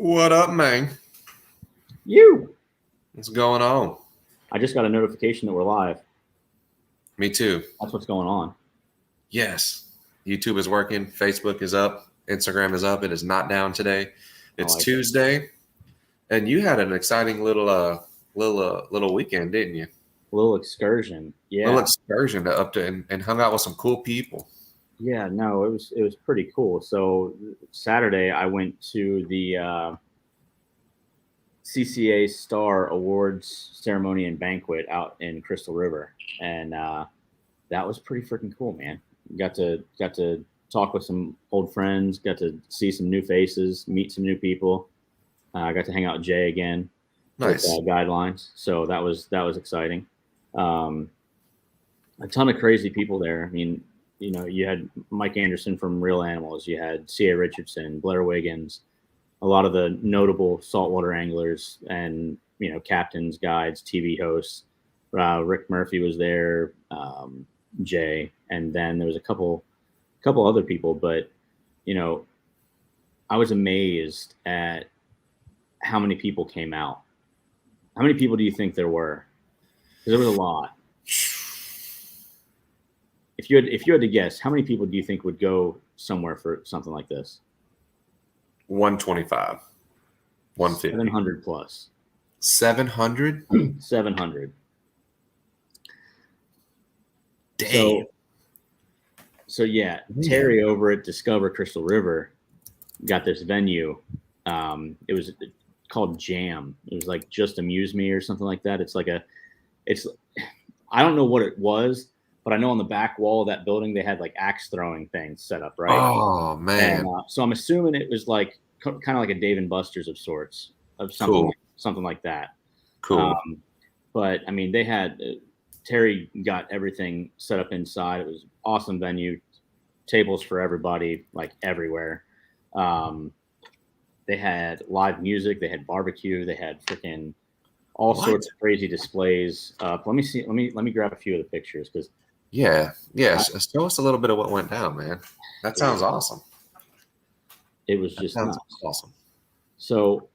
What up, man? You. What's going on? I just got a notification that we're live. Me too. That's what's going on. Yes. YouTube is working. Facebook is up. Instagram is up. It is not down today. It's Tuesday. And you had an exciting little weekend, didn't you? A little excursion. Yeah. A little excursion and hung out with some cool people. Yeah, no, it was pretty cool. So Saturday I went to the CCA Star Awards ceremony and banquet out in Crystal River, and that was pretty freaking cool, man. Got to talk with some old friends, got to see some new faces, meet some new people. I got to hang out with Jay again. Nice. With guidelines, so that was exciting. A ton of crazy people there. I mean, you know, you had Mike Anderson from Real Animals, you had C.A. Richardson, Blair Wiggins, a lot of the notable saltwater anglers and, you know, captains, guides, TV hosts. Rick Murphy was there, Jay, and then there was a couple other people. But, you know, I was amazed at how many people came out. How many people do you think there were? Because there was a lot. If you had to guess, how many people do you think would go somewhere for something like this? 125, 150, 700 plus. 700. 700. Damn. So yeah, Terry over at Discover Crystal River got this venue. It was called Jam. It was like Just Amuse Me or something like that. I don't know what it was, but I know on the back wall of that building they had like axe throwing things set up, right? Oh man! And, so I'm assuming it was like kind of like a Dave and Buster's of sorts, of something like that. Cool. But I mean, they had Terry got everything set up inside. It was an awesome venue, tables for everybody, like everywhere. They had live music, they had barbecue, they had freaking all sorts of crazy displays. Let me see. Let me grab a few of the pictures because. Show us a little bit of what went down, man. That sounds awesome. It was just nuts. Awesome. So,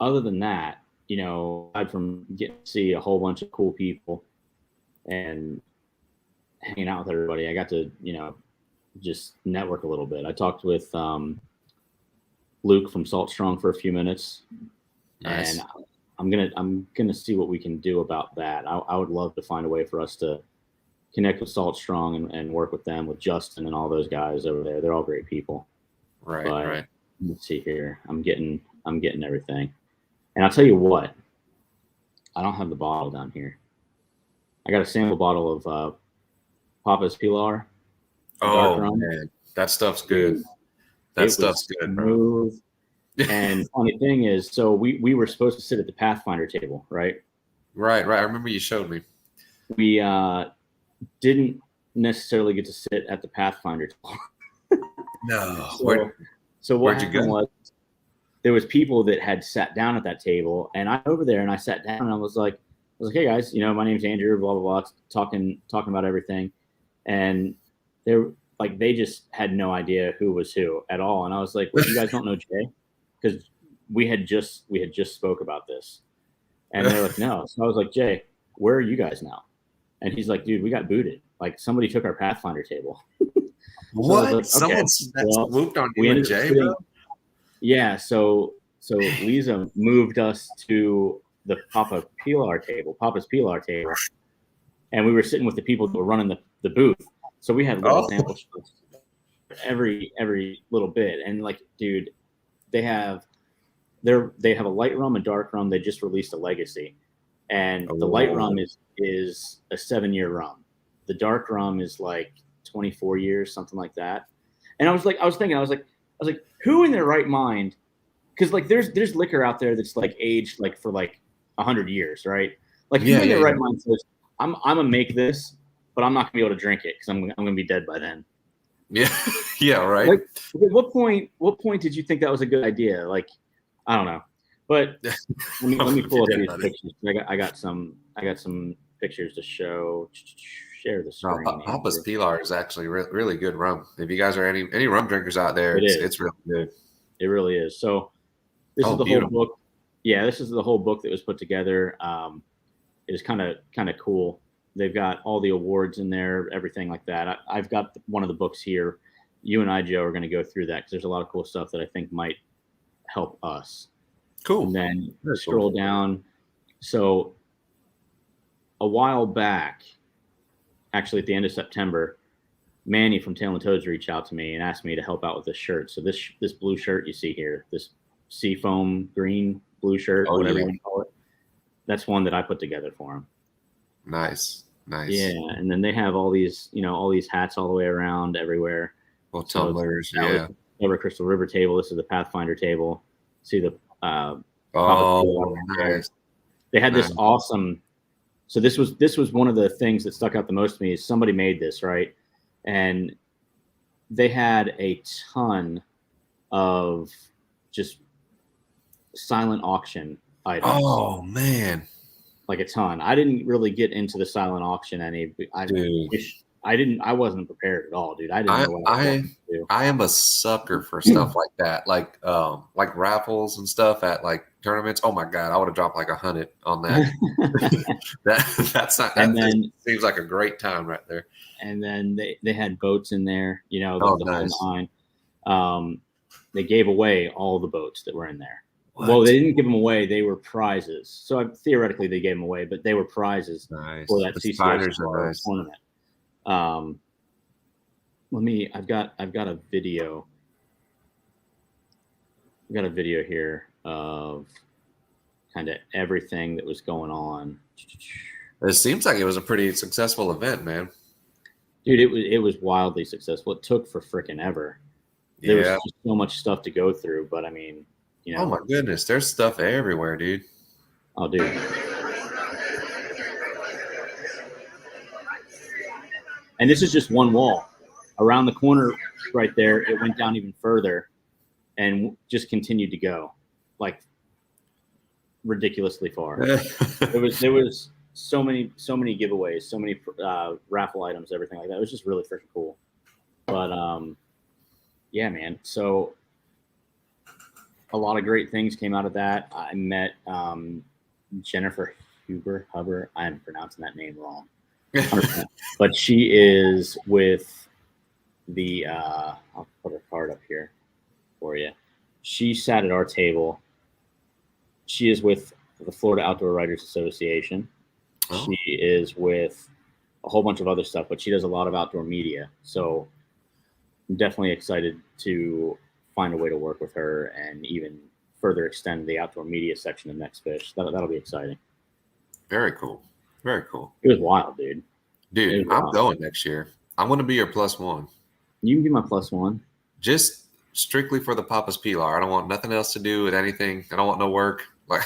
other than that, you know, aside from getting to see a whole bunch of cool people and hanging out with everybody, I got to, you know, just network a little bit. I talked with Luke from Salt Strong for a few minutes, nice. And I'm gonna see what we can do about that. I would love to find a way for us to connect with Salt Strong and work with them, with Justin and all those guys over there. They're all great people. Right. Let's see here. I'm getting everything. And I'll tell you what, I don't have the bottle down here. I got a sample bottle of Papa's Pilar. Oh man, that stuff's good. That stuff's good, bro. And funny thing is, so we were supposed to sit at the Pathfinder table, right? Right. I remember you showed me. We didn't necessarily get to sit at the Pathfinder table. No. So what happened was there was people that had sat down at that table, and I over there and I sat down and I was like, hey guys, you know, my name's Andrew, blah blah blah, talking about everything, and they just had no idea who was who at all, and I was like, well, you guys don't know Jay? Because we had just spoke about this, and they're like, no. So I was like, Jay, where are you guys now? And he's like, dude, we got booted. Like somebody took our Pathfinder table. What? Like, someone swooped on you and Jay, bro? Yeah. So Lisa moved us to the Papa's Pilar table, and we were sitting with the people that were running the booth. So we had little sample shots every little bit, and like, dude, they have a light rum, a dark rum. They just released a legacy. And the light rum is a 7-year rum. The dark rum is like 24 years, something like that. And I was thinking, who in their right mind? Because like there's liquor out there that's like aged like for like 100 years, right? Like who in their right mind says, I'm gonna make this, but I'm not gonna be able to drink it because I'm gonna be dead by then. Yeah, right. Like, at what point did you think that was a good idea? Like, I don't know. But let me pull up these pictures. I got some pictures to share the screen. Papa's Pilar is actually really good rum. If you guys are any rum drinkers out there, it's really good. It really is. So This is the beautiful. whole book. Yeah, this is the whole book that was put together. It is kind of cool. They've got all the awards in there, everything like that. I've got one of the books here. You and I, Joe, are going to go through that because there's a lot of cool stuff that I think might help us. Cool. And then scroll down. So a while back, actually at the end of September, Manny from Tail and Toads reached out to me and asked me to help out with this shirt. So this blue shirt you see here, this seafoam green blue shirt, whatever you want to call it, that's one that I put together for him. Nice. Yeah, and then they have all these, all these hats all the way around everywhere. Well, tumblers, yeah. Over Crystal River table. This is the Pathfinder table. See the nice. They had this awesome. So this was one of the things that stuck out the most to me. Is somebody made this, right? And they had a ton of just silent auction items. Oh man, like a ton. I didn't really get into the silent auction any. I wasn't prepared at all, dude. I didn't know what I was going to do. I am a sucker for stuff like that, like raffles and stuff at like tournaments. Oh my god, I would have dropped like 100 on that. That seems like a great time right there. And then they had boats in there, the nice. Whole 9. They gave away all the boats that were in there. What? Well, they didn't give them away; they were prizes. So theoretically, they gave them away, but they were prizes for that CCS tournament. I've got a video. I've got a video here of kind of everything that was going on. It seems like it was a pretty successful event, man. Dude, it was wildly successful. It took for freaking ever. There was just so much stuff to go through, but I mean, Oh my goodness, there's stuff everywhere, dude. Oh, dude. And this is just one wall. Around the corner right there, it went down even further and just continued to go like ridiculously far. There was so many giveaways, so many raffle items, everything like that. It was just really freaking cool. But yeah, man. So a lot of great things came out of that. I met Jennifer Huber. I am pronouncing that name wrong. 100%. But she is with the I'll put her card up here for you. She sat at our table. She is with the Florida Outdoor Writers Association. Oh. She is with a whole bunch of other stuff, but she does a lot of outdoor media. So I'm definitely excited to find a way to work with her and even further extend the outdoor media section of NextFISH. That'll be exciting. Very cool. Very cool. It was wild, dude. Dude, I'm going next year. I'm going to be your +1. You can be my +1. Just strictly for the Papa's Pilar. I don't want nothing else to do with anything. I don't want no work. Like,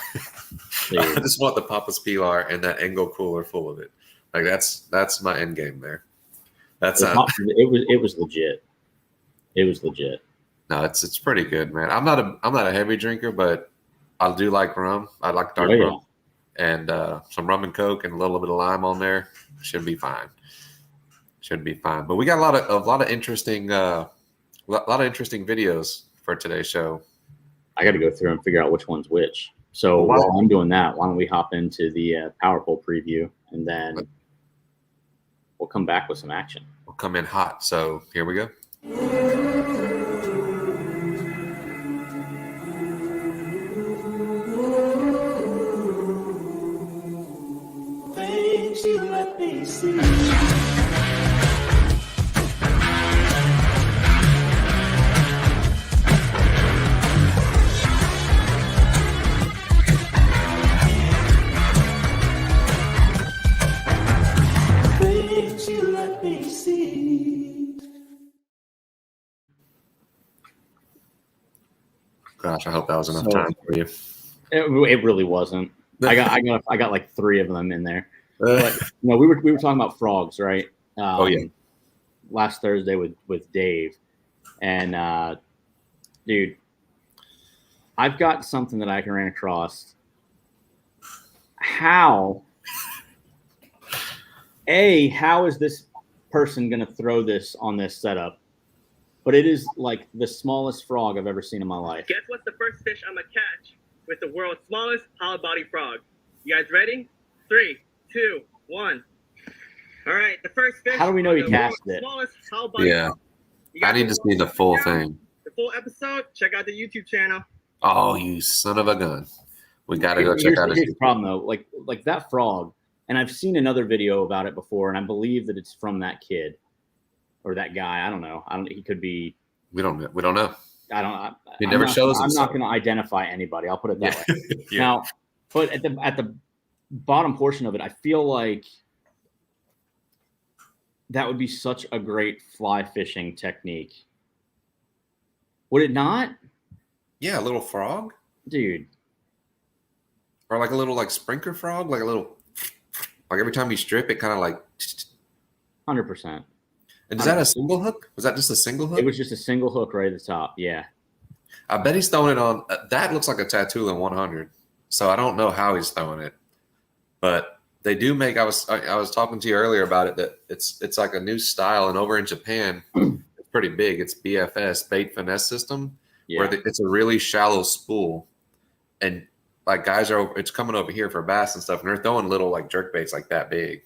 I just want the Papa's Pilar and that Engel cooler full of it. Like that's my end game there. It was legit. It was legit. No, it's pretty good, man. I'm not a heavy drinker, but I do like rum. I like dark rum, and some rum and Coke and a little bit of lime on there should be fine. Should be fine. But we got a lot of interesting videos for today's show. I got to go through and figure out which one's which. So while I'm doing that, why don't we hop into the Power Pole preview, and then we'll come back with some action. We'll come in hot. So here we go. Things you let me see. Gosh, I hope that was enough time for you. It really wasn't. I got like 3 of them in there. But we were talking about frogs, right? Last Thursday with Dave, and dude, I've got something that I ran across. How is this person going to throw this on this setup? but it is like the smallest frog I've ever seen in my life. Guess what's the first fish I'm gonna catch with the world's smallest hollow body frog? You guys ready? 3, 2, 1. All right, the first fish. How do we know he the cast world's it? Smallest hollow body Yeah. frog. I need to see the full thing. The full episode. Check out the YouTube channel. Oh, you son of a gun! We gotta go check out. Here's the problem though, like that frog, and I've seen another video about it before, and I believe that it's from that kid or that guy. I don't know. He could be. We don't know. He never shows I'm himself. not going to identify anybody. I'll put it that way. Yeah. Now, but at the bottom portion of it, I feel like that would be such a great fly fishing technique. Would it not? Yeah, a little frog, dude, or like a little like sprinkler frog, like a little, like every time you strip, it kind of like. 100%. And is that a single hook? Was that just a single hook? It was just a single hook right at the top. Yeah. I bet he's throwing it on. That looks like a Tattoo in 100. So I don't know how he's throwing it, but they do make. I was talking to you earlier about it, that it's like a new style, and over in Japan, it's pretty big. It's BFS, bait finesse system, where it's a really shallow spool, and like guys it's coming over here for bass and stuff, and they're throwing little like jerk baits like that big.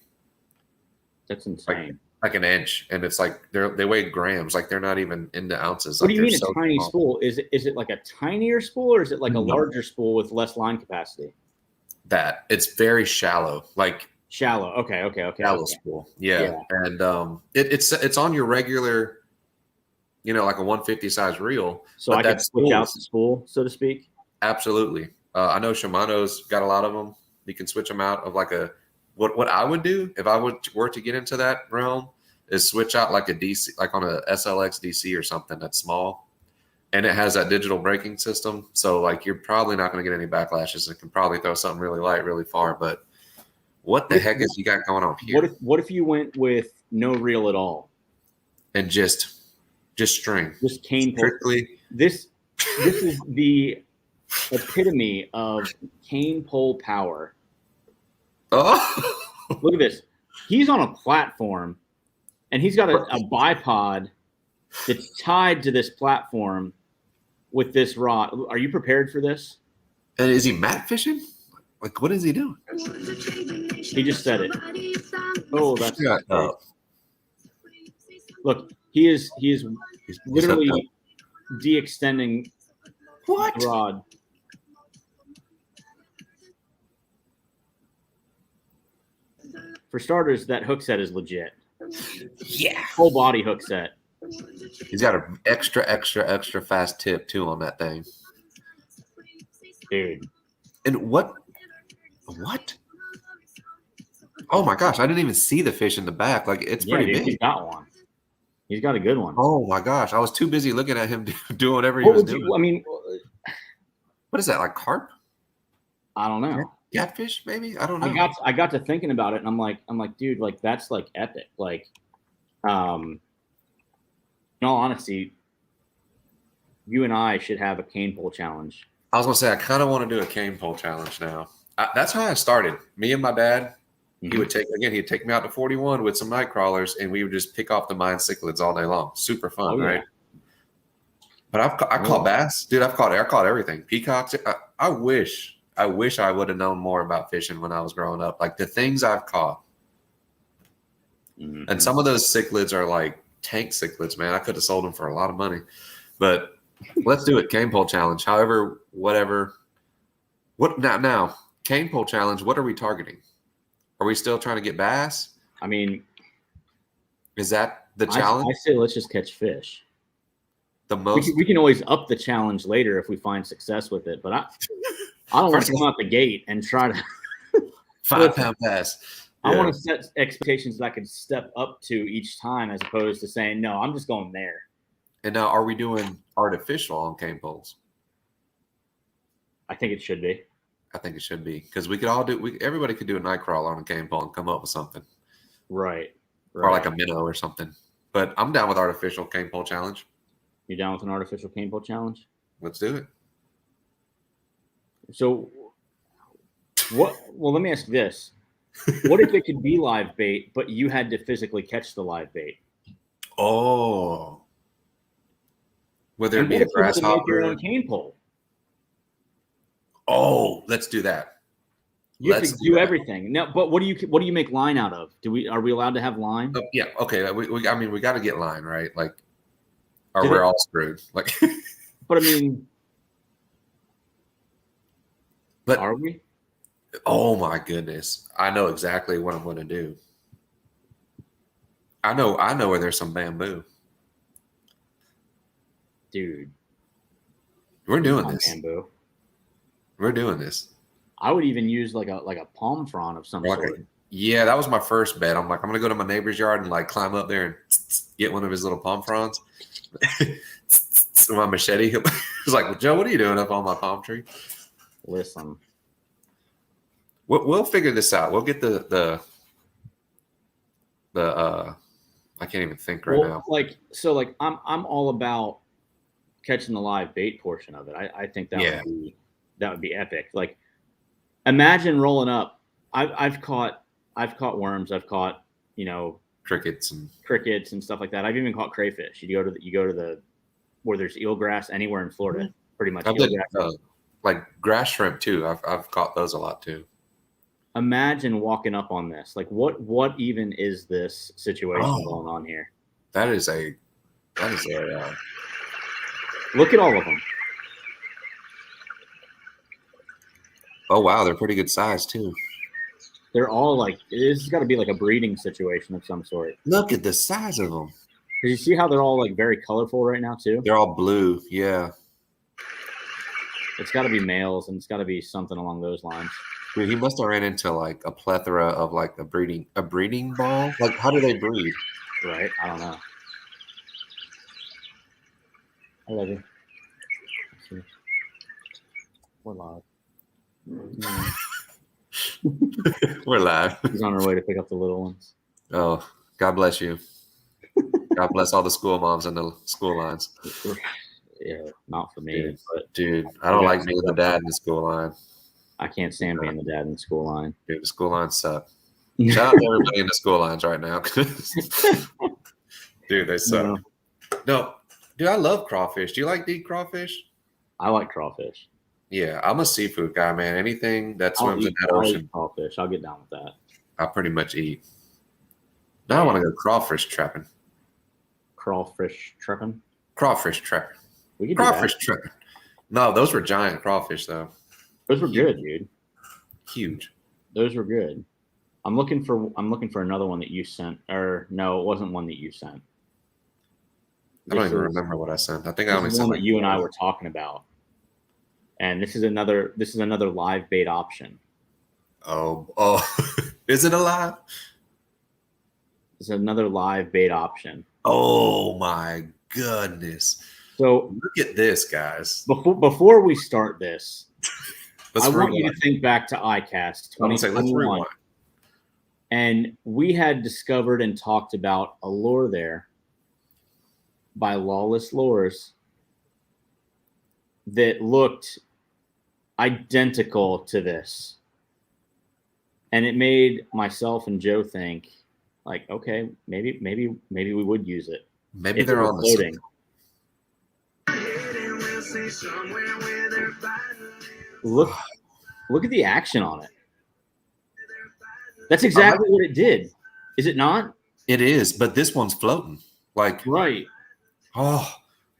That's insane. Like an inch, and it's like they weigh grams, like they're not even into ounces. What like do you mean so a tiny small. spool? Is it like a tinier spool, or is it like a larger spool with less line capacity? That it's very shallow, like shallow. Okay. Shallow spool. Yeah. And it's on your regular, like a 150 size reel. So I can switch out the spool, so to speak. Absolutely. I know Shimano's got a lot of them. You can switch them out of like what I would do if I were to get into that realm is switch out like a DC, like on a SLX DC or something that's small, and it has that digital braking system. So like you're probably not going to get any backlashes. It can probably throw something really light, really far. But what the heck is you got going on here? What if you went with no reel at all and just string, just cane pole? Strictly. This is the epitome of cane pole power. Oh, look at this. He's on a platform, and he's got a bipod that's tied to this platform with this rod. Are you prepared for this? And is he mat fishing? Like, what is he doing? He just said it. Oh, that's look. He is literally de-extending the rod. For starters, that hook set is legit. Yeah. Full body hook set. He's got an extra fast tip too on that thing. Dude. And what? Oh my gosh, I didn't even see the fish in the back. Like it's pretty big. He's got one. He's got a good one. Oh my gosh, I was too busy looking at him doing whatever he was doing. I mean, what is that, like carp? I don't know. Catfish, maybe? I don't know. I got to thinking about it, and I'm like, dude, like that's like epic. Like, in all honesty, you and I should have a cane pole challenge. I was gonna say I kind of want to do a cane pole challenge now. That's how I started. Me and my dad, he'd take me out to 41 with some night crawlers, and we would just pick off the mine cichlids all day long. Super fun, right? But I caught bass, dude. I caught everything. Peacocks. I wish I would have known more about fishing when I was growing up. Like the things I've caught. Mm-hmm. And some of those cichlids are like tank cichlids, man. I could have sold them for a lot of money. But let's do it. Cane pole challenge. However, whatever. What now? Cane pole challenge. What are we targeting? Are we still trying to get bass? I mean, is that the challenge? I say let's just catch fish. The most we can always up the challenge later if we find success with it. But I don't want to come out the gate and try to 5-pound bass. I want to set expectations that I can step up to each time, as opposed to saying, no, I'm just going there. And now, are we doing artificial on cane poles? I think it should be. I think it should be, because we could all everybody could do a night crawl on a cane pole and come up with something. Right. Or like a minnow or something. But I'm down with artificial cane pole challenge. You down with an artificial cane pole challenge? Let's do it. So well, let me ask this. What if it could be live bait, but you had to physically catch the live bait? Oh. Whether And it be what a if you had to make your grasshopper. own cane pole? Oh, let's do that. You have Let's to do do that. everything. Now, but what do you make line out of? Are we allowed to have line? Yeah. Okay. I mean, we got to get line, right? Like, or Did we're it- all screwed. Like, But I mean, but are we? oh my goodness, I know exactly what I'm going to do. I know where there's some bamboo. Dude, We're doing not this. bamboo. We're doing this. I would even use like a palm frond of some Okay. sort. Yeah, that was my first bet. I'm like, I'm gonna go to my neighbor's yard and like climb up there and get one of his little palm fronds. My machete. He was like, well, Joe, what are you doing up on my palm tree? Listen, We'll figure this out. We'll get the I can't even think right now. like I'm all about catching the live bait portion of it. I think that would be epic. Like, imagine rolling up. I've caught worms. I've caught Crickets and stuff like that. I've even caught crayfish. You go to the where there's eelgrass anywhere in Florida, pretty much. I've done like grass shrimp too. I've caught those a lot too. Imagine walking up on this. Like, what even is this situation going on here? That is a Look at all of them. oh wow, they're pretty good size too. They're all like, this has got to be like a breeding situation of some sort. Look at the size of them. Did you see how they're all like very colorful right now too? They're all blue. Yeah. It's got to be males, and it's got to be something along those lines. Dude, he must have ran into like a plethora of like a breeding ball. Like, how do they breed? Right? I don't know. I love you. We're live. We're live. He's on her way to pick up the little ones. Oh, God bless you. God bless all the school moms and the school lines. Yeah, not for me. Dude, I don't like being the dad in the school line. I can't stand being the dad in the school line. Dude, the school lines suck. Shout out to everybody in the school lines right now. Dude, they suck. No, dude, I love crawfish. Do you like to eat crawfish? I like crawfish. Yeah, I'm a seafood guy, man. Anything that swims in that ocean, crawfish. I'll get down with that. I pretty much eat. Now I want to go crawfish trapping. Crawfish trapping? Crawfish trapping. We could crawfish trapping. No, those were giant crawfish, though. Those were good, dude. Huge. Those were good. I'm looking for another one that you sent. Or no, it wasn't one that you sent. I don't even remember what I sent. I think I only sent one that you and I were talking about. And this is another live bait option. Oh, is it alive? It's another live bait option. Oh my goodness! So look at this, guys. Before we start this, I want you to think back to ICAST 2021, and we had discovered and talked about a lure there by Lawless Lures that looked identical to this, and it made myself and Joe think, like, okay, maybe we would use it. Maybe they're on the floating. Look at the action on it. That's exactly what it did. Is it not? It is, but this one's floating. Like, right. Oh,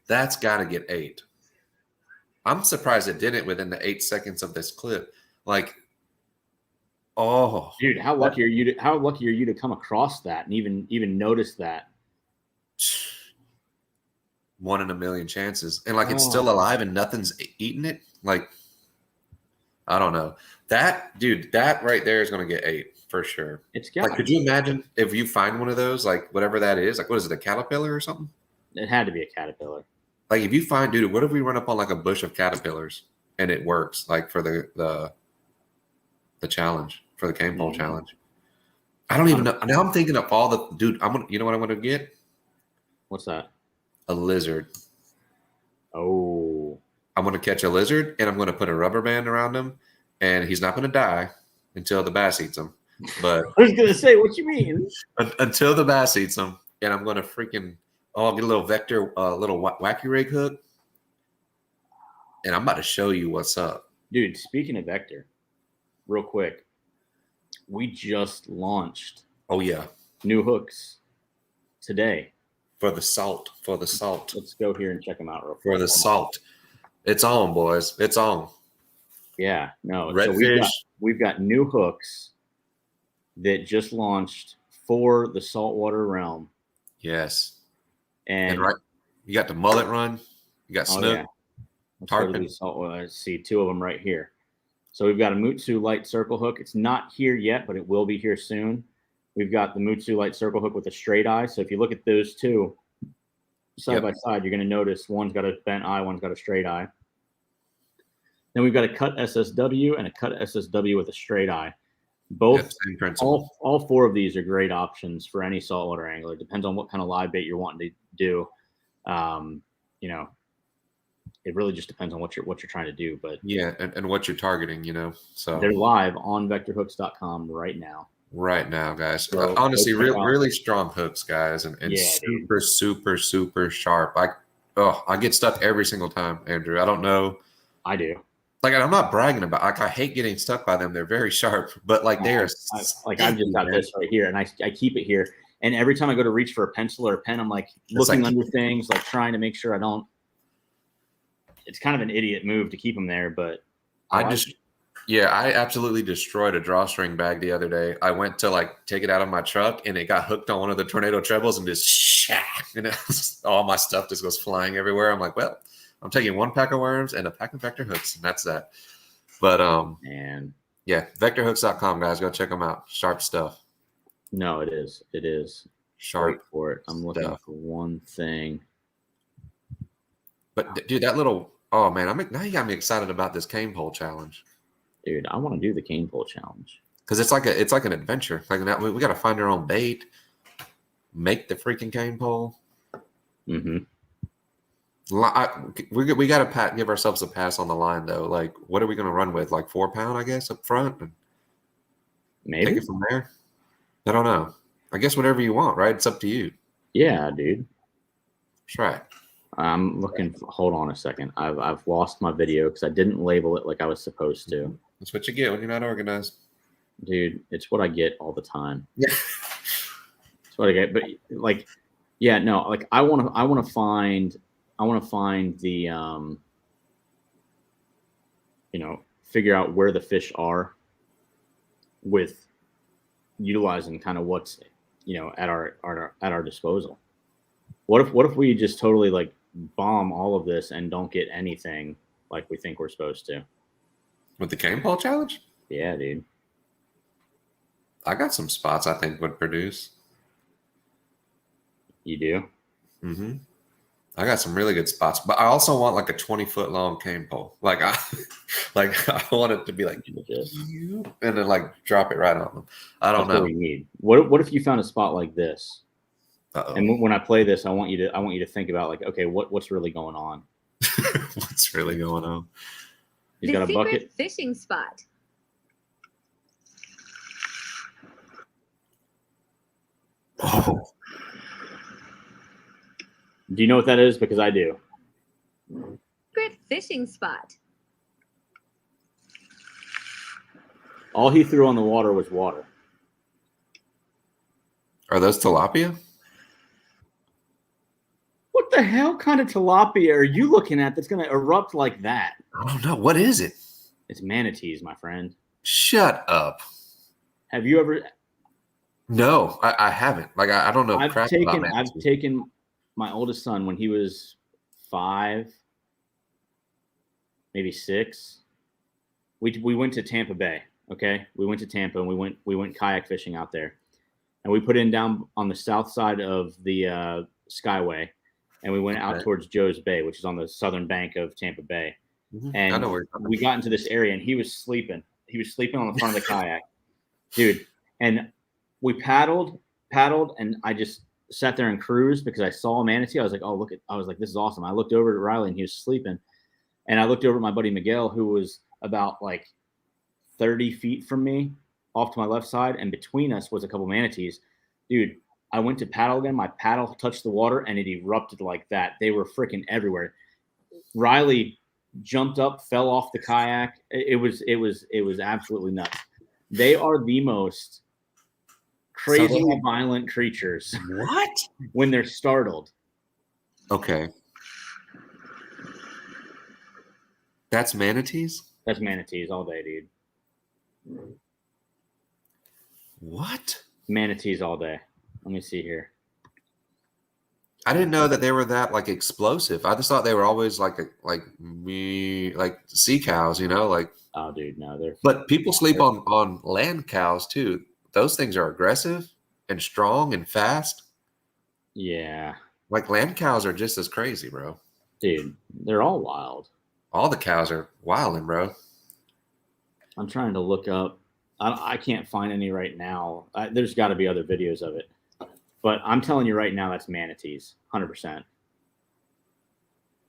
that's got to get 8. I'm surprised it didn't within the 8 seconds of this clip. Like, oh, dude, how lucky are you to come across that and even notice that? 1 in a million chances, and like it's still alive and nothing's eating it. Like, I don't know. That right there is going to get 8 for sure. It's got. Like, could you imagine if you find one of those, like whatever that is, like what is it, a caterpillar or something? It had to be a caterpillar. Like, if you find, dude, what if we run up on like a bush of caterpillars and it works, like for the challenge, for the cane pole challenge? I don't even know. Now I'm thinking of all the dude. You know what I'm going to get? What's that? A lizard. Oh. I'm going to catch a lizard and I'm going to put a rubber band around him, and he's not going to die until the bass eats him. But I was going to say, what you mean? Until the bass eats him, and I'm going to freaking I'll get a little vector, little wacky rig hook, and I'm about to show you what's up. Dude, speaking of Vector, real quick, we just launched Oh yeah, new hooks today. for the salt. Let's go here and check them out real quick. For the salt. It's on, boys. It's on. Yeah, no. Redfish. So we've got new hooks that just launched for the saltwater realm. Yes. And right, you got the mullet run. You got snook. Yeah. Let's go to these saltwater. I see two of them right here. So we've got a Mutsu light circle hook. It's not here yet, but it will be here soon. We've got the Mutsu light circle hook with a straight eye. So if you look at those two side by side, you're going to notice one's got a bent eye, one's got a straight eye. Then we've got a cut SSW and a cut SSW with a straight eye. Both, all four of these are great options for any saltwater angler. It depends on what kind of live bait you're wanting to do. You know, it really just depends on what you're trying to do. But yeah, and what you're targeting, you know. So they're live on vectorhooks.com right now. Right now, guys. So honestly, really strong hooks, guys, and super sharp. I get stuck every single time, Andrew. I don't know. I do. Like, I'm not bragging about. Like, I hate getting stuck by them. They're very sharp, but like they're like I've just got this right here, and I keep it here. And every time I go to reach for a pencil or a pen, I'm like looking under things, like trying to make sure I don't. It's kind of an idiot move to keep them there, but I absolutely destroyed a drawstring bag the other day. I went to like take it out of my truck, and it got hooked on one of the tornado trebles, and just and all my stuff just goes flying everywhere. I'm like, well, I'm taking one pack of worms and a pack of Vector hooks, and that's that. But yeah, vectorhooks.com, guys, go check them out. Sharp stuff. No, it is sharp. Wait for it. I'm looking for one thing. But dude, that little now you got me excited about this cane pole challenge. Dude, I want to do the cane pole challenge because it's like an adventure. Like we got to find our own bait, make the freaking cane pole. Mm-hmm. We got to give ourselves a pass on the line though. Like, what are we going to run with? Like 4 pound, I guess, up front. And maybe take it from there. I don't know. I guess whatever you want, right? It's up to you. Yeah, dude. That's right. I'm looking. Hold on a second. I've lost my video because I didn't label it like I was supposed to. That's what you get when you're not organized, dude. It's what I get all the time. Yeah, it's what I get. But like, yeah, no, like I want to find the figure out where the fish are with utilizing kind of what's at our disposal. What if we just totally like bomb all of this and don't get anything like we think we're supposed to? With the cane pole challenge? Yeah, dude. I got some spots I think would produce. You do? Mm-hmm. I got some really good spots, but I also want like a 20-foot long cane pole. Like I want it to be like, and then like drop it right on them. I don't know. What we need. What if you found a spot like this? Uh-oh. And when I play this, I want you to think about like, okay, what's really going on? What's really going on? He's got a bucket. Fishing spot. Oh. Do you know what that is? Because I do. Secret fishing spot. All he threw on the water was water. Are those tilapia? What the hell kind of tilapia are you looking at that's going to erupt like that? I don't know. What is it? It's manatees, my friend. Shut up. Have you ever? No, I haven't. Like I don't know. I've taken my oldest son when he was 5, maybe 6. We went to Tampa Bay. Okay, we went to Tampa and we went kayak fishing out there, and we put in down on the south side of the Skyway, and we went out towards Joe's Bay, which is on the southern bank of Tampa Bay. Mm-hmm. And we got into this area, and he was sleeping. He was sleeping on the front of the kayak, dude. And we paddled, and I just sat there and cruised because I saw a manatee. I was like, oh, I was like, this is awesome. I looked over at Riley, and he was sleeping. And I looked over at my buddy Miguel, who was about like 30 feet from me off to my left side. And between us was a couple manatees. Dude, I went to paddle again. My paddle touched the water, and it erupted like that. They were freaking everywhere. Riley jumped up, fell off the kayak. It was absolutely nuts. They are the most crazily violent creatures. What? When they're startled. Okay. That's manatees? That's manatees all day, dude. What? Manatees all day. Let me see here. I didn't know that they were that like explosive. I just thought they were always like sea cows, you know, like. Oh, dude, no, they're. But people sleep on land cows too. Those things are aggressive and strong and fast. Yeah. Like land cows are just as crazy, bro. Dude, they're all wild. All the cows are wilding, bro. I'm trying to look up. I can't find any right now. There's got to be other videos of it. But I'm telling you right now, that's manatees, 100%.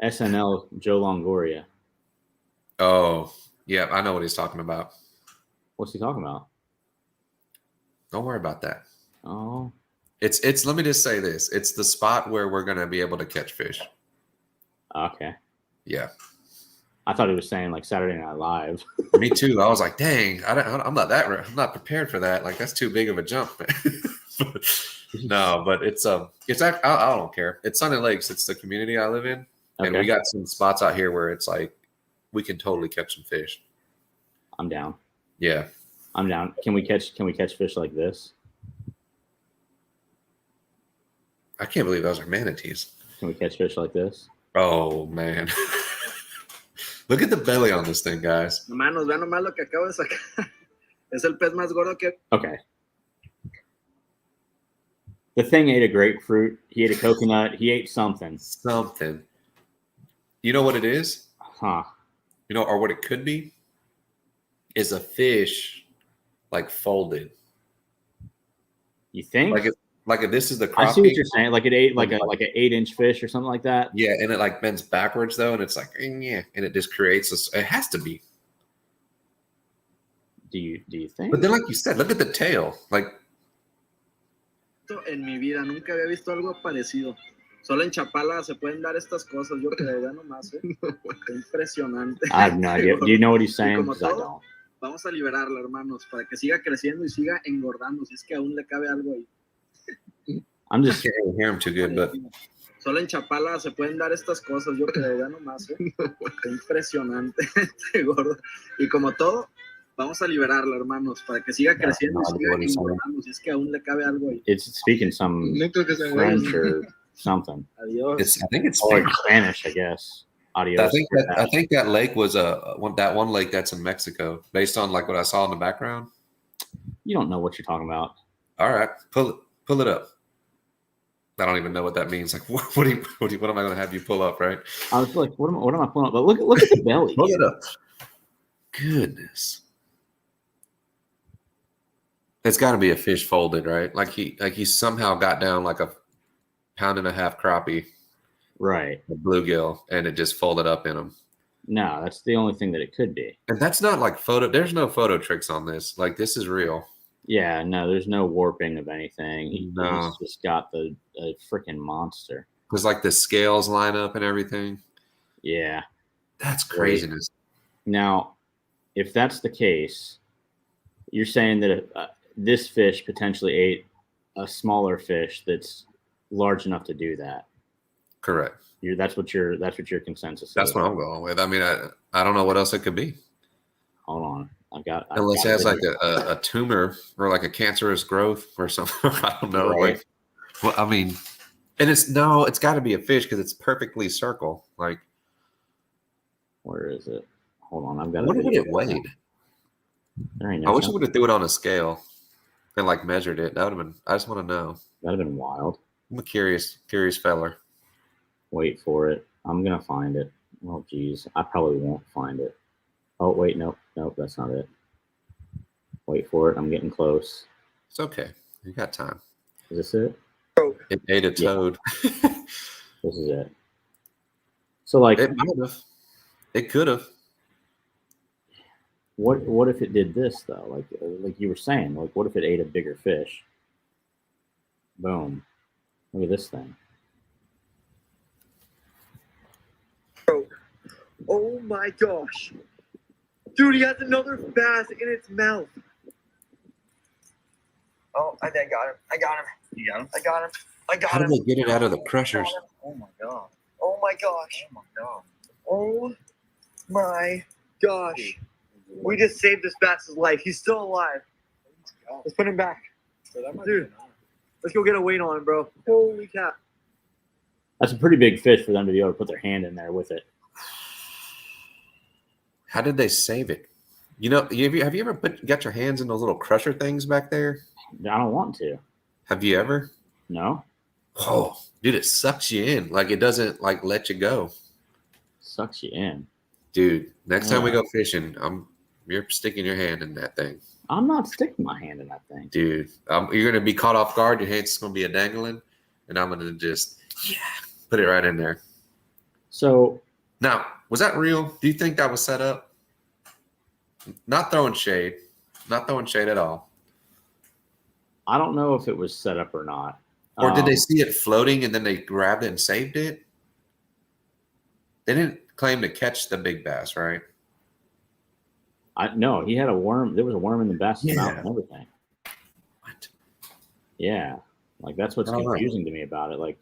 SNL, Joe Longoria. Oh, yeah, I know what he's talking about. What's he talking about? Don't worry about that. Oh. It's. Let me just say this. It's the spot where we're going to be able to catch fish. Okay. Yeah. I thought he was saying like Saturday Night Live. Me too. I was like, dang, I'm not prepared for that. Like, that's too big of a jump. No, but it's I don't care. It's Sun and Lakes. It's the community I live in, and we got some spots out here where it's like we can totally catch some fish. I'm down. Yeah, I'm down. Can we catch fish like this? I can't believe those are manatees. Can we catch fish like this? Oh man, look at the belly on this thing, guys. Hermanos, vean nomás lo que acabo de sacar. Es el pez más gordo que. Okay. The thing ate a grapefruit. He ate a coconut. He ate something. Something. You know what it is? Huh. You know, or what it could be is a fish like folded. You think? Like if this is the crappie. I see what you're saying. Like it ate like an 8-inch fish or something like that. Yeah, and it like bends backwards though, and it's like yeah, and it just creates this. It has to be. Do you think? But then, like you said, look at the tail. Like. En mi vida nunca había visto algo parecido. Solo en Chapala se pueden dar estas cosas. Yo creo, ya nomás, impresionante. I have no idea. Do you know what he's saying? Because I don't. Vamos a liberarla, hermanos, para que siga creciendo y siga engordando. Si es que aún le cabe algo ahí. I'm just. I can't hear him too good, but. Solo en Chapala se pueden dar estas cosas. Yo creo, ya nomás, impresionante, gordo. Y como todo. Vamos a liberarla, hermanos, para que siga creciendo y siga engordando. Si es que aún le cabe algo ahí. It's speaking some French or something. Adiós. I think it's or Spanish, I guess. Adios. I think that lake was that one lake that's in Mexico, based on like what I saw in the background. You don't know what you're talking about. All right, pull it up. I don't even know what that means. Like, what am I going to have you pull up? Right? I was like, what am I pulling up? But look at the belly. Pull it up. Goodness. It's got to be a fish folded, right? Like he somehow got down like a 1.5 pound crappie, right? A bluegill, and it just folded up in him. No, that's the only thing that it could be. And that's not like photo. There's no photo tricks on this. Like this is real. Yeah, no, there's no warping of anything. He's just got a freaking monster. Because like the scales line up and everything. Yeah, that's craziness. Now, if that's the case, you're saying that this fish potentially ate a smaller fish that's large enough to do that. Correct. That's what your consensus is. That's what I'm going with. I mean, I don't know what else it could be. Hold on. Unless it has like a tumor or like a cancerous growth or something. I don't know. Right. Like, well, I mean, and it's got to be a fish because it's perfectly circle. Like, where is it? Hold on. I've got. What would it weighed? I wish I would have threw it on a scale and like measured it. That would have been. I just want to know. That'd have been wild. I'm a curious feller. Wait for it. I'm gonna find it. Oh geez, I probably won't find it. Oh wait, nope, that's not it. Wait for it. I'm getting close. It's okay. You got time. Is this it? It ate a toad. Yeah. This is it. So like it might have. It could have. What if it did this though? Like you were saying, like what if it ate a bigger fish? Boom. Look at this thing. Oh my gosh. Dude, he has another bass in its mouth. Oh, I think I got him. I got him. You got him? I got him. I got How him. did they get it out of the crushers? Oh my god. Oh my gosh. Oh my god. Oh my gosh. We just saved this bass's life. He's still alive. Let's put him back. Dude, let's go get a weight on him, bro. Holy cow. That's a pretty big fish for them to be able to put their hand in there with it. How did they save it? You know, have you ever got your hands in those little crusher things back there? I don't want to. Have you ever? No. Oh, dude, it sucks you in. Like it doesn't like let you go. Sucks you in. Dude, next time we go fishing, you're sticking your hand in that thing. I'm not sticking my hand in that thing. Dude, you're gonna be caught off guard. Your hand's gonna be a dangling, and I'm gonna just put it right in there. So now, was that real? Do you think that was set up? Not throwing shade at all. I don't know if it was set up or not. Or did they see it floating and then they grabbed it and saved it? They didn't claim to catch the big bass, right? No, he had a worm. There was a worm in the bass's mouth and everything. What? Yeah, like that's what's confusing to me about it. Like,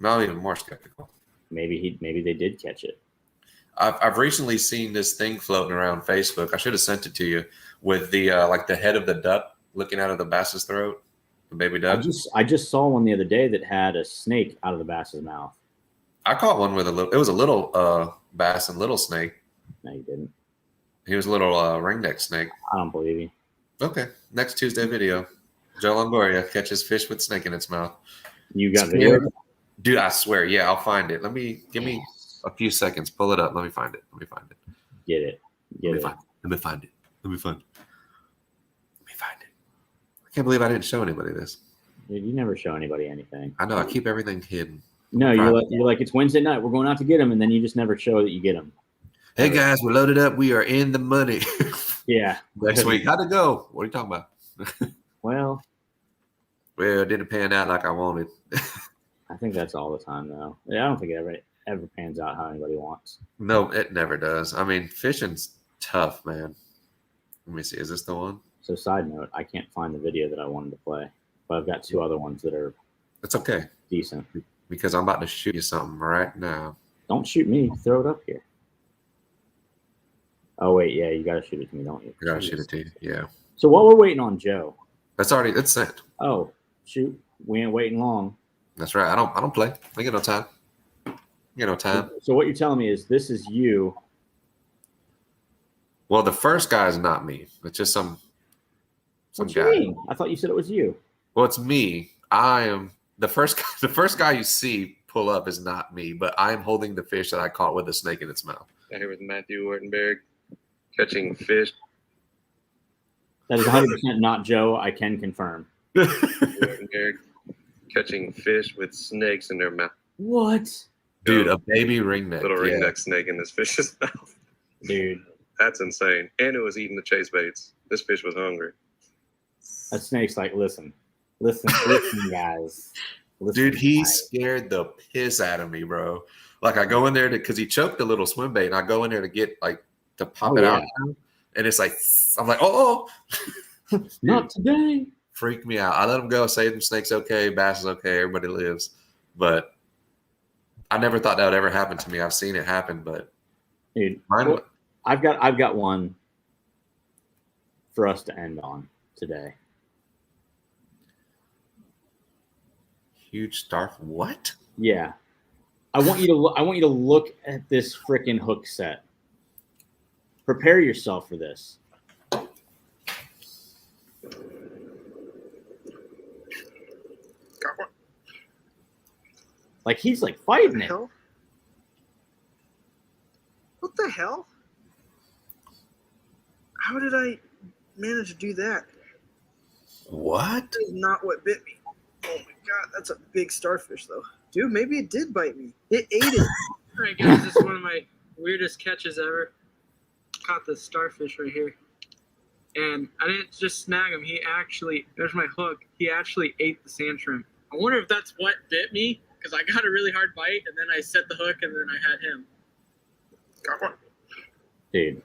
I'm even more skeptical. Maybe they did catch it. I've recently seen this thing floating around Facebook. I should have sent it to you with the like the head of the duck looking out of the bass's throat, the baby duck. I just saw one the other day that had a snake out of the bass's mouth. I caught one with it was a little bass and little snake. No, you didn't. He was a little ringneck snake. I don't believe you. Okay, next Tuesday video. Joe Longoria catches fish with snake in its mouth. You got video? Dude, I swear. Yeah, I'll find it. Give me a few seconds. Pull it up. Let me find it. Get it. Let me find it. I can't believe I didn't show anybody this. Dude, you never show anybody anything. I know. I keep everything hidden. No, you're like, it's Wednesday night. We're going out to get them, and then you just never show that you get them. Hey, guys, we're loaded up. We are in the money. Yeah. Next week. How'd it go? What are you talking about? Well, it didn't pan out like I wanted. I think that's all the time, though. Yeah, I don't think it ever pans out how anybody wants. No, it never does. I mean, fishing's tough, man. Let me see. Is this the one? So, side note, I can't find the video that I wanted to play, but I've got two other ones that are It's okay. decent. Because I'm about to shoot you something right now. Don't shoot me. Throw it up here. Oh, wait. Yeah, you got to shoot it to me, don't you? I gotta shoot it to you. Yeah. So, while we're waiting on Joe. It's sent. Oh, shoot. We ain't waiting long. That's right. I don't play. I get no time. So, what you're telling me is this is you. Well, the first guy is not me. It's just some What guy. you mean? I thought you said it was you. Well, it's me. I am the first. The first guy you see pull up is not me, but I am holding the fish that I caught with a snake in its mouth. I'm here with Matthew Wartenberg, catching fish. That is 100% not Joe. I can confirm. Wartenberg, catching fish with snakes in their mouth. What? Dude, a baby ringneck. Little ringneck snake in this fish's mouth. Dude. That's insane. And it was eating the chase baits. This fish was hungry. That snake's like, listen, guys. Listen, Dude, he guys. scared the piss out of me, bro. Like I go in there because he choked a little swim bait, and I go in there to get to pop it out, and it's like I'm like, oh, not today. Freak me out. I let him go. Say them snakes okay, bass is okay, everybody lives. But I never thought that would ever happen to me. I've seen it happen, but dude, I've got one for us to end on today. Huge starfish. What? Yeah, I want you to look at this freaking hook set. Prepare yourself for this. Like he's like fighting it. What the hell? How did I manage to do that? What? That is not what bit me. Oh my god, that's a big starfish though. Dude, maybe it did bite me. It ate it. All right, guys, this is one of my weirdest catches ever. Caught the starfish right here. And I didn't just snag him. There's my hook. He actually ate the sand shrimp. I wonder if that's what bit me, because I got a really hard bite, and then I set the hook, and then I had him. Got one. dude.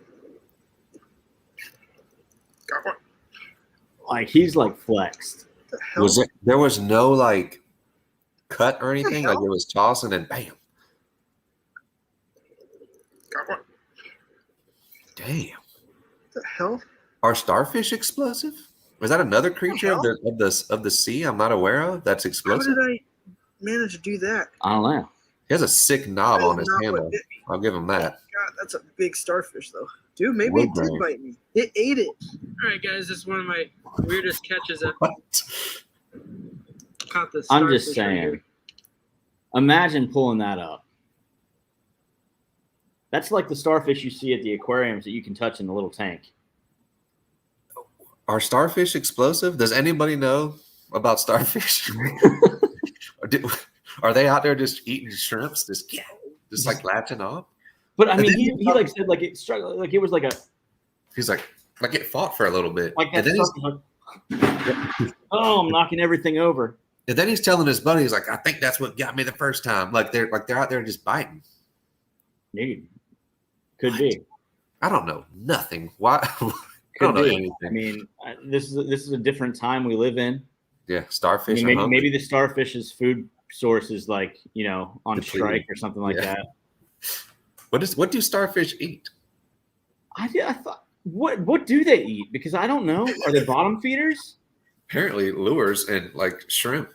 Like he's like flexed. The hell? Was it? There was no like cut or anything. Like it was tossing and bam. Damn. The hell? Are starfish explosive? Was that another creature of the sea I'm not aware of that's How explosive? did I manage to do that? I don't know. He has a sick knob That is on his not what handle. bit me. I'll give him that. God, that's a big starfish, though. Dude, maybe Wood it did grain. bite me. It ate it. All right, guys, this is one of my weirdest catches ever. What? Caught the I'm starfish just right saying. here. Imagine pulling that up. That's like the starfish you see at the aquariums that you can touch in the little tank. Are starfish explosive? Does anybody know about starfish? Are they out there just eating shrimps, just like latching off? But I mean, he like said like it struck like it was like a He's like it fought for a little bit, like that and then stuff. Like, oh, I'm knocking everything over. and then he's telling his buddy, he's like, I think that's what got me the first time. Like they're out there just biting. Dude, could be. I don't know nothing. Why? I Could don't know be. anything. I mean, this is a different time we live in. Yeah, I starfish. mean, maybe the starfish's food source is like on Depleted. strike or something like Yeah. that. What do starfish eat? I thought what do they eat? Because I don't know. Are they bottom feeders? Apparently lures and like shrimp.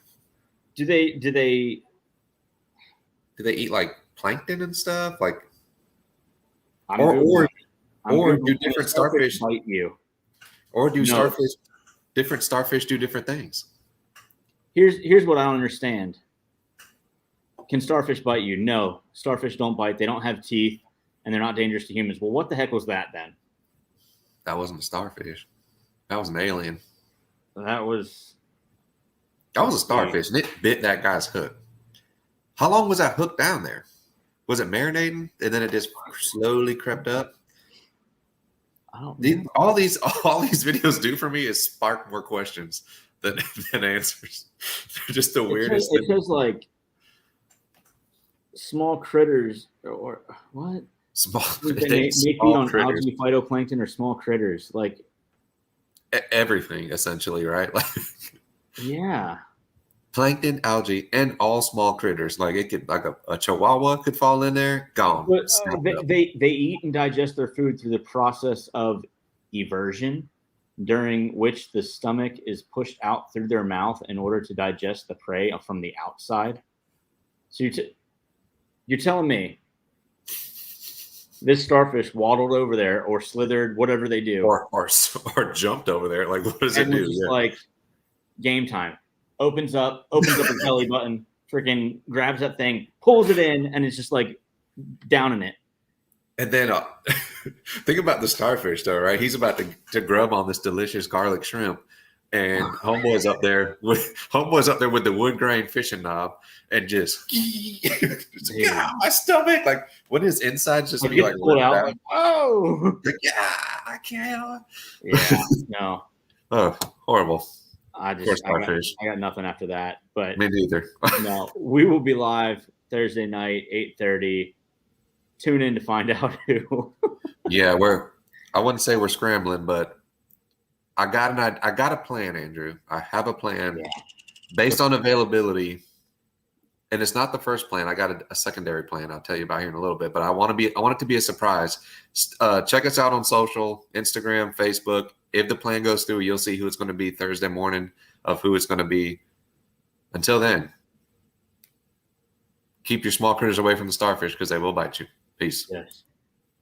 Do they Do they eat like plankton and stuff? Like I'm or Googling. I'm or Googling, do different starfish bite you? or do No. different starfish do different things? Here's what I don't understand. Can starfish bite you? No, starfish don't bite. They don't have teeth, and they're not dangerous to humans. Well, what the heck was that then? That wasn't a starfish. That was an alien. That was That was a starfish, and it bit that guy's hook. How long was that hook down there? Was it marinating, and then it just slowly crept up? I don't know. All these videos do for me is spark more questions than answers. They're just the weirdest. It says like small critters or what? Small, They feed on algae, phytoplankton, or small critters. Like everything essentially, right? Like yeah, plankton, algae, and all small critters. Like it could, like a chihuahua could fall in there, gone. but they eat and digest their food through the process of eversion, during which the stomach is pushed out through their mouth in order to digest the prey from the outside. So you're telling me this starfish waddled over there or slithered, whatever they do, or jumped over there. Like what does it and do? was just Yeah. like game time. Opens up a belly button, freaking grabs that thing, pulls it in, and it's just like down in it. And then think about the starfish, though, right? He's about to grub on this delicious garlic shrimp, and homeboy's up there with the wood grain fishing knob, and just my stomach. Like when his insides just be like pulled out, down. like, oh Like, I can't. yeah, no, Oh, horrible. I Poor just starfish. I got nothing after that. But Me neither. no, we will be live Thursday night, 8:30. Tune in to find out who. Yeah, I wouldn't say we're scrambling, but I got a plan, Andrew. I have a plan based on availability, and it's not the first plan. I got a secondary plan. I'll tell you about here in a little bit, but I want it to be a surprise. Check us out on social, Instagram, Facebook. If the plan goes through, you'll see who it's going to be Thursday morning of who it's going to be. Until then, keep your small critters away from the starfish because they will bite you. Peace. Yes.